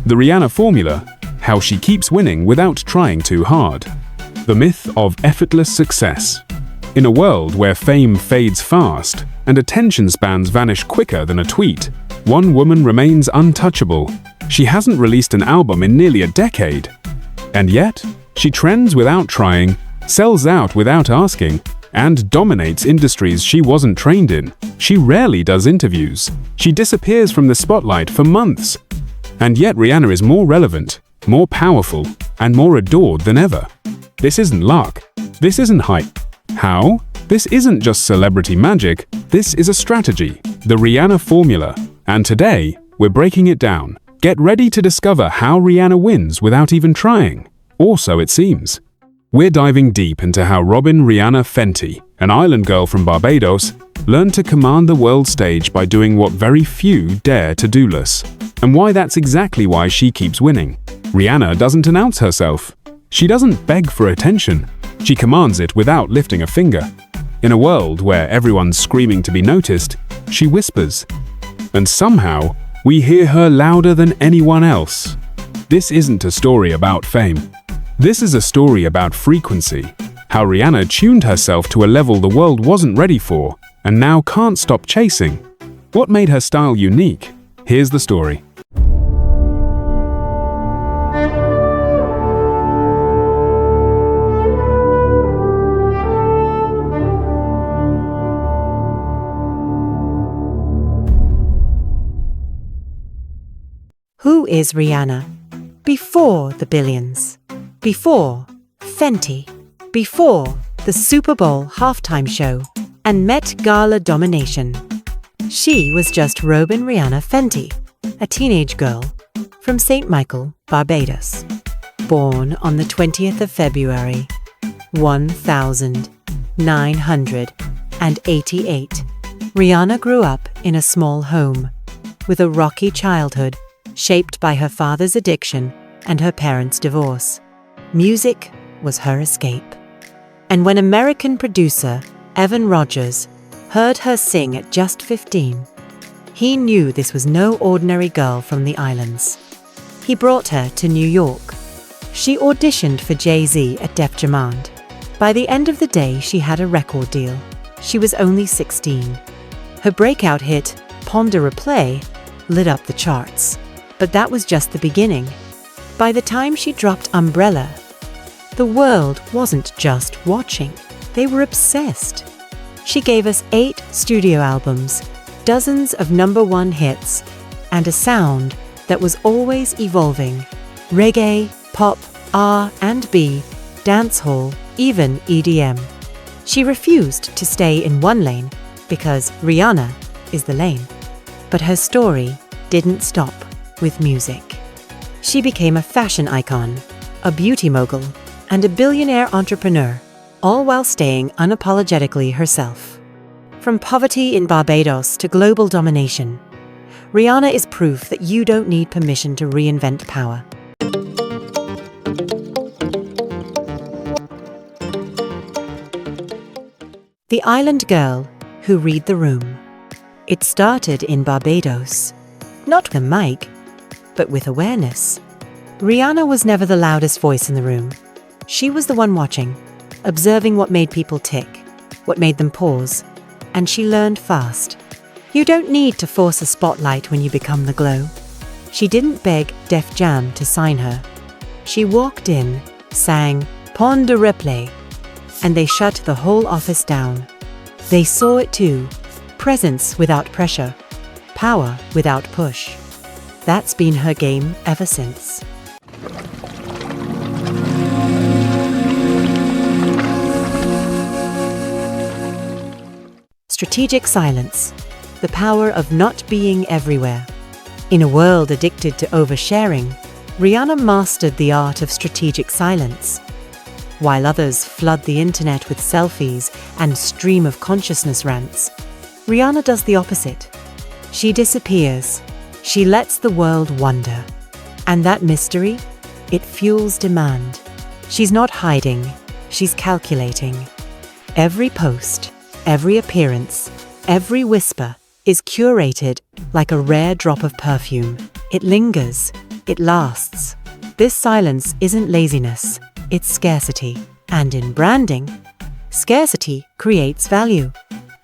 The Rihanna Formula: how she keeps winning without trying too hard. The myth of effortless success. In a world where fame fades fast and attention spans vanish quicker than a tweet, one woman remains untouchable. She hasn't released an album in nearly a decade. And yet, she trends without trying, sells out without asking, and dominates industries she wasn't trained in. She rarely does interviews. She disappears from the spotlight for months. And yet Rihanna is more relevant, more powerful, and more adored than ever. This isn't luck. This isn't hype. How? This isn't just celebrity magic. This is a strategy, the Rihanna Formula. And today, we're breaking it down. Get ready to discover how Rihanna wins without even trying. Or so it seems. We're diving deep into how Rihanna Fenty, an island girl from Barbados, learned to command the world stage by doing what very few dare to do less. And why that's exactly why she keeps winning. Rihanna doesn't announce herself. She doesn't beg for attention. She commands it without lifting a finger. In a world where everyone's screaming to be noticed, she whispers. And somehow, we hear her louder than anyone else. This isn't a story about fame. This is a story about frequency. How Rihanna tuned herself to a level the world wasn't ready for, and now can't stop chasing. What made her style unique? Here's the story. Who is Rihanna? Before the billions. Before Fenty. Before the Super Bowl halftime show and Met Gala domination. She was just Rihanna Fenty, a teenage girl from St. Michael, Barbados. Born on the 20th of February, 1988, Rihanna grew up in a small home with a rocky childhood shaped by her father's addiction and her parents' divorce. Music was her escape. And when American producer Evan Rogers heard her sing at just 15, he knew this was no ordinary girl from the islands. He brought her to New York. She auditioned for Jay-Z at Def Jam. By the end of the day, she had a record deal. She was only 16. Her breakout hit, Pon de Replay, lit up the charts. But that was just the beginning. By the time she dropped Umbrella, the world wasn't just watching. They were obsessed. She gave us 8 studio albums, dozens of #1 hits, and a sound that was always evolving. Reggae, pop, R&B, dancehall, even EDM. She refused to stay in one lane because Rihanna is the lane. But her story didn't stop with music. She became a fashion icon, a beauty mogul, and a billionaire entrepreneur, all while staying unapologetically herself. From poverty in Barbados to global domination, Rihanna is proof that you don't need permission to reinvent power. The island girl who read the room. It started in Barbados, not with a mic, but with awareness. Rihanna was never the loudest voice in the room. She was the one watching, observing what made people tick, what made them pause, and she learned fast. You don't need to force a spotlight when you become the glow. She didn't beg Def Jam to sign her. She walked in, sang Pon de Replay, and they shut the whole office down. They saw it too. Presence without pressure, power without push. That's been her game ever since. Strategic silence, the power of not being everywhere. In a world addicted to oversharing, Rihanna mastered the art of strategic silence. While others flood the internet with selfies and stream of consciousness rants, Rihanna does the opposite. She disappears. She lets the world wonder. And that mystery, it fuels demand. She's not hiding, she's calculating. Every post, every appearance, every whisper is curated like a rare drop of perfume. It lingers, It lasts. This silence isn't laziness, it's scarcity. And in branding, scarcity creates value.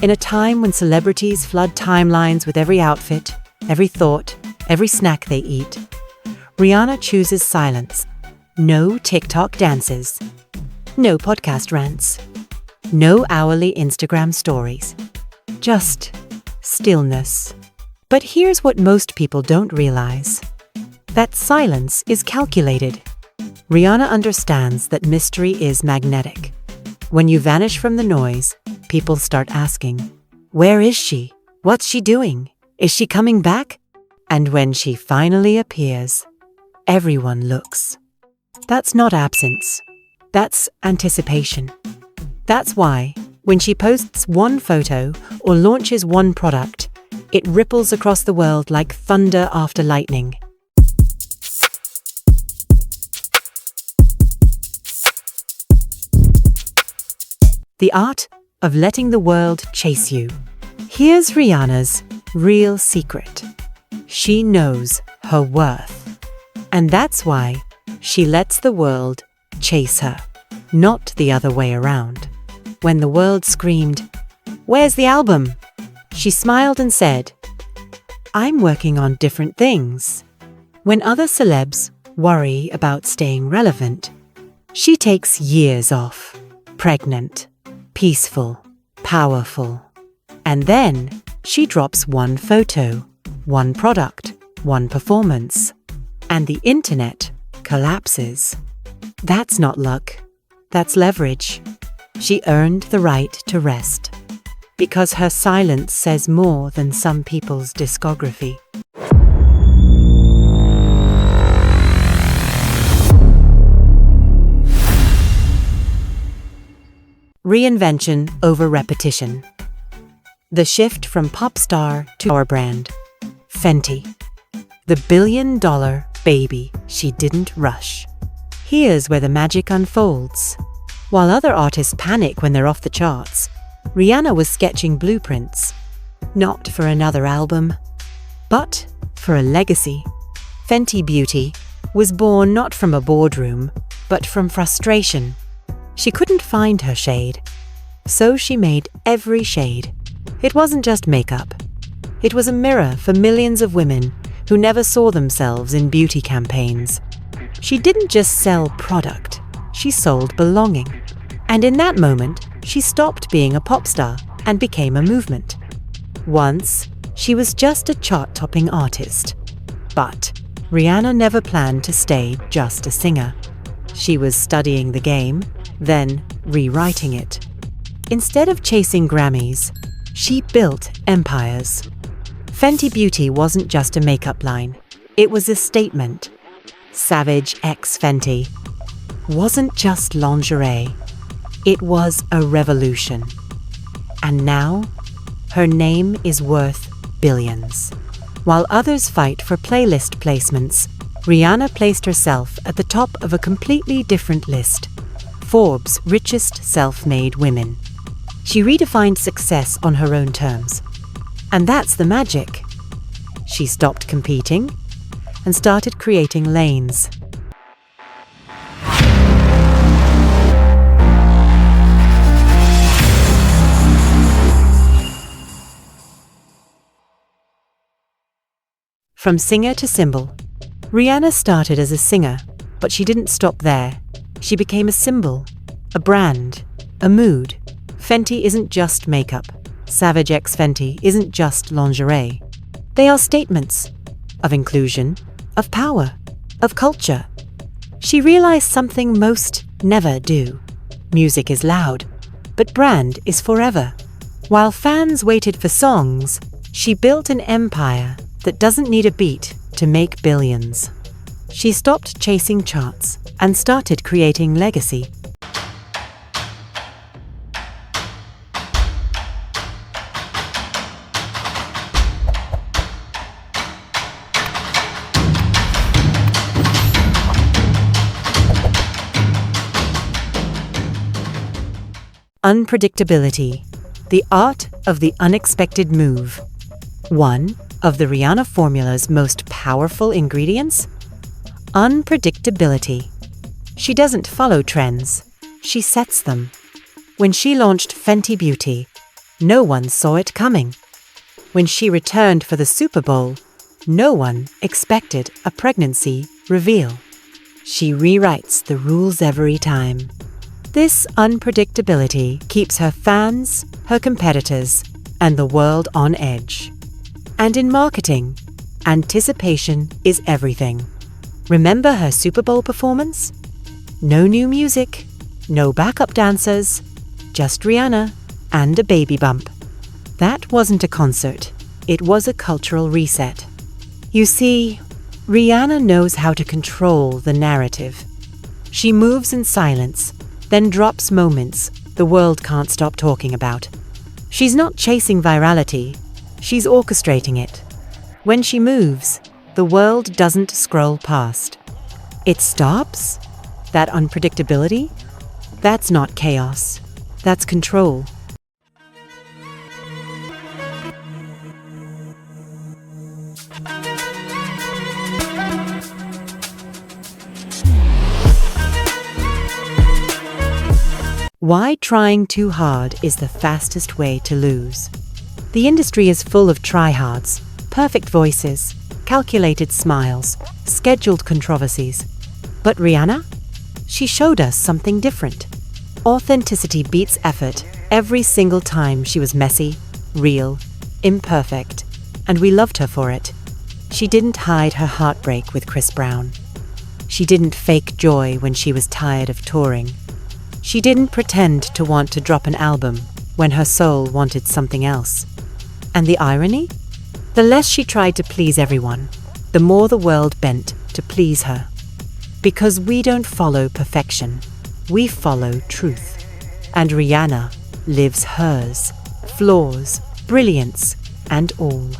In a time when celebrities flood timelines with every outfit, every thought, every snack they eat, Rihanna chooses silence. No TikTok dances. No podcast rants. No hourly Instagram stories. Just stillness. But here's what most people don't realize. That silence is calculated. Rihanna understands that mystery is magnetic. When you vanish from the noise, people start asking, where is she? What's she doing? Is she coming back? And when she finally appears, everyone looks. That's not absence. That's anticipation. That's why, when she posts one photo or launches one product, it ripples across the world like thunder after lightning. The art of letting the world chase you. Here's Rihanna's real secret. She knows her worth. And that's why she lets the world chase her, not the other way around. When the world screamed, "Where's the album?" she smiled and said, "I'm working on different things." When other celebs worry about staying relevant, she takes years off, pregnant, peaceful, powerful. And then she drops one photo, one product, one performance, and the internet collapses. That's not luck. That's leverage. She earned the right to rest, because her silence says more than some people's discography. Reinvention over repetition. The shift from pop star to our brand. Fenty. The billion-dollar baby she didn't rush. Here's where the magic unfolds. While other artists panic when they're off the charts, Rihanna was sketching blueprints. Not for another album, but for a legacy. Fenty Beauty was born not from a boardroom, but from frustration. She couldn't find her shade, so she made every shade. It wasn't just makeup. It was a mirror for millions of women who never saw themselves in beauty campaigns. She didn't just sell product, she sold belonging. And in that moment, she stopped being a pop star and became a movement. Once, she was just a chart-topping artist. But Rihanna never planned to stay just a singer. She was studying the game, then rewriting it. Instead of chasing Grammys, she built empires. Fenty Beauty wasn't just a makeup line, it was a statement. Savage X Fenty wasn't just lingerie, it was a revolution. And now, her name is worth billions. While others fight for playlist placements, Rihanna placed herself at the top of a completely different list. Forbes' richest self-made women. She redefined success on her own terms. And that's the magic. She stopped competing and started creating lanes. From singer to symbol. Rihanna started as a singer, but she didn't stop there. She became a symbol, a brand, a mood. Fenty isn't just makeup. Savage X Fenty isn't just lingerie. They are statements of inclusion, of power, of culture. She realized something most never do. Music is loud, but brand is forever. While fans waited for songs, she built an empire that doesn't need a beat to make billions. She stopped chasing charts and started creating legacy. Unpredictability, the art of the unexpected move. One of the Rihanna Formula's most powerful ingredients? Unpredictability. She doesn't follow trends, she sets them. When she launched Fenty Beauty, no one saw it coming. When she returned for the Super Bowl, no one expected a pregnancy reveal. She rewrites the rules every time. This unpredictability keeps her fans, her competitors, and the world on edge. And in marketing, anticipation is everything. Remember her Super Bowl performance? No new music, no backup dancers, just Rihanna and a baby bump. That wasn't a concert, it was a cultural reset. You see, Rihanna knows how to control the narrative. She moves in silence, then drops moments the world can't stop talking about. She's not chasing virality, she's orchestrating it. When she moves, the world doesn't scroll past. It stops? That unpredictability? That's not chaos, that's control. Why trying too hard is the fastest way to lose. The industry is full of tryhards, perfect voices, calculated smiles, scheduled controversies. But Rihanna? She showed us something different. Authenticity beats effort every single time. She was messy, real, imperfect, and we loved her for it. She didn't hide her heartbreak with Chris Brown. She didn't fake joy when she was tired of touring. She didn't pretend to want to drop an album when her soul wanted something else. And the irony? The less she tried to please everyone, the more the world bent to please her. Because we don't follow perfection, we follow truth. And Rihanna lives hers, flaws, brilliance, and all.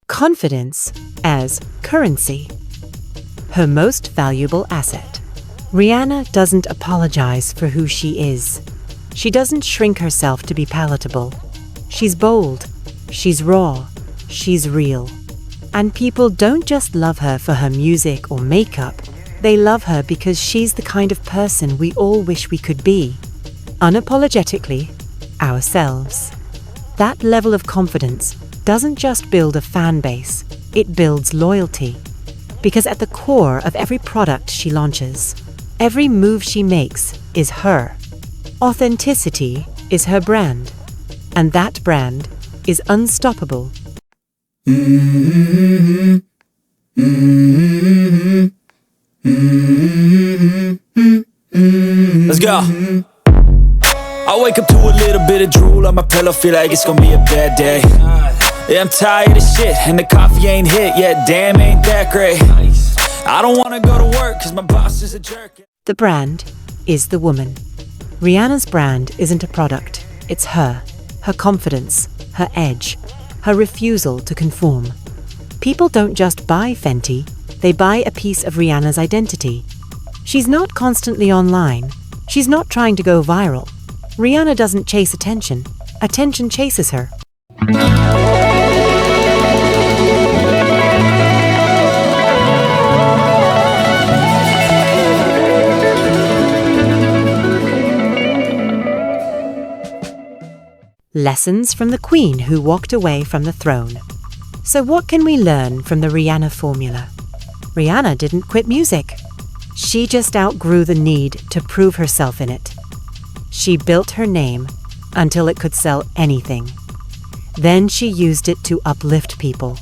Confidence as currency. Her most valuable asset. Rihanna doesn't apologize for who she is. She doesn't shrink herself to be palatable. She's bold, she's raw, she's real. And people don't just love her for her music or makeup. They love her because she's the kind of person we all wish we could be. Unapologetically, ourselves. That level of confidence doesn't just build a fan base, it builds loyalty. Because at the core of every product she launches, every move she makes is her. Authenticity is her brand, and that brand is unstoppable. Let's go. I wake up to a little bit of drool on my pillow, feel like it's gonna be a bad day. Yeah, I'm tired of shit, and the coffee ain't hit yet, damn, ain't that great. I don't wanna go to work, cause my boss is a jerk. The brand is the woman. Rihanna's brand isn't a product, it's her confidence, her edge, her refusal to conform. People don't just buy Fenty, they buy a piece of Rihanna's identity. She's not constantly online, she's not trying to go viral. Rihanna doesn't chase attention, attention chases her. Lessons from the queen who walked away from the throne. So what can we learn from the Rihanna Formula? Rihanna didn't quit music. She just outgrew the need to prove herself in it. She built her name until it could sell anything. Then she used it to uplift people,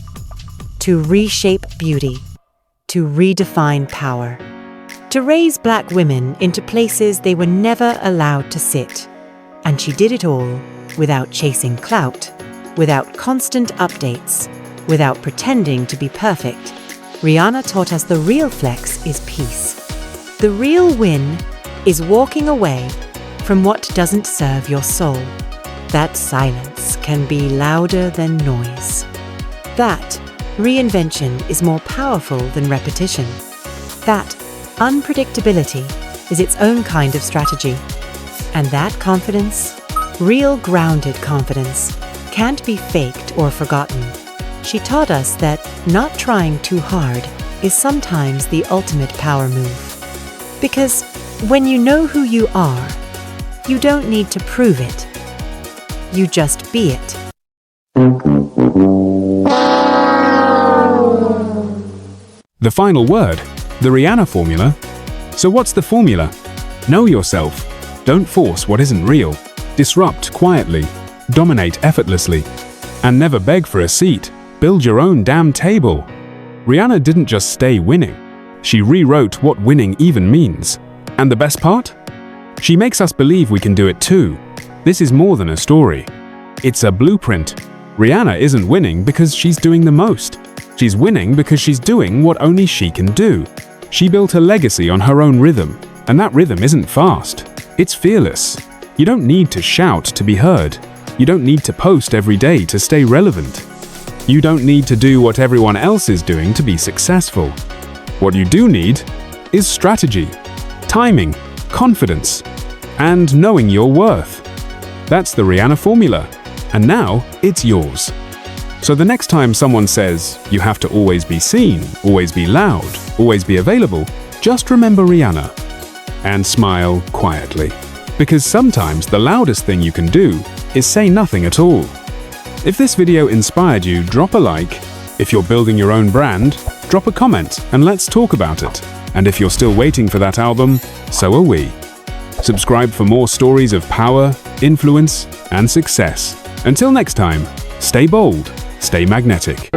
to reshape beauty, to redefine power, to raise Black women into places they were never allowed to sit. And she did it all without chasing clout, without constant updates, without pretending to be perfect. Rihanna taught us the real flex is peace. The real win is walking away from what doesn't serve your soul. That silence can be louder than noise. That Reinvention is more powerful than repetition. That unpredictability is its own kind of strategy. And that confidence, real grounded confidence, can't be faked or forgotten. She taught us that not trying too hard is sometimes the ultimate power move. Because when you know who you are, you don't need to prove it. You just be it. The final word, the Rihanna Formula. So what's the formula? Know yourself. Don't force what isn't real. Disrupt quietly. Dominate effortlessly. And never beg for a seat. Build your own damn table. Rihanna didn't just stay winning. She rewrote what winning even means. And the best part? She makes us believe we can do it too. This is more than a story. It's a blueprint. Rihanna isn't winning because she's doing the most. She's winning because she's doing what only she can do. She built a legacy on her own rhythm, and that rhythm isn't fast. It's fearless. You don't need to shout to be heard. You don't need to post every day to stay relevant. You don't need to do what everyone else is doing to be successful. What you do need is strategy, timing, confidence, and knowing your worth. That's the Rihanna Formula, and now it's yours. So the next time someone says you have to always be seen, always be loud, always be available, just remember Rihanna and smile quietly. Because sometimes the loudest thing you can do is say nothing at all. If this video inspired you, drop a like. If you're building your own brand, drop a comment and let's talk about it. And if you're still waiting for that album, so are we. Subscribe for more stories of power, influence, and success. Until next time, stay bold, stay magnetic.